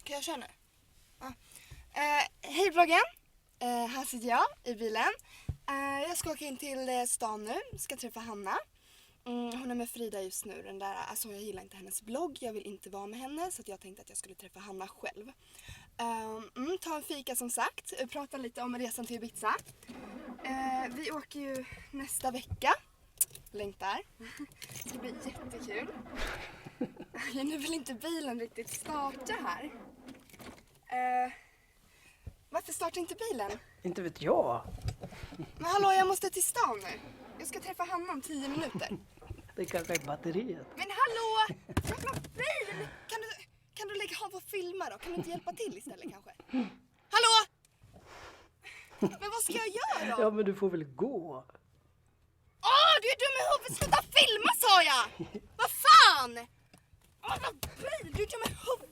Kan jag köra nu? Ja. Hej vloggen. Här sitter jag i bilen. Jag ska åka in till stan nu. Ska träffa Hanna. Hon är med Frida just nu. Alltså jag gillar inte hennes blogg. Jag vill inte vara med henne. Så att jag tänkte att jag skulle träffa Hanna själv. Ta en fika som sagt. Prata lite om resan till Ibiza. Vi åker ju nästa vecka. Längtar. Det ska bli jättekul. Nu vill inte bilen riktigt starta här. Varför startar inte bilen? Inte vet jag. Men hallå, jag måste till stan nu. Jag ska träffa Hanna om 10 minuter. Det kanske är batteriet. Men hallå! Jävla bil! Kan du lägga av och filma då? Kan du inte hjälpa till istället kanske? Hallå! Men vad ska jag göra då? Ja, men du får väl gå. Du är dum i huvudet! Sluta filma, sa jag! Vad fan! Vad bil! Du är dum i huvudet!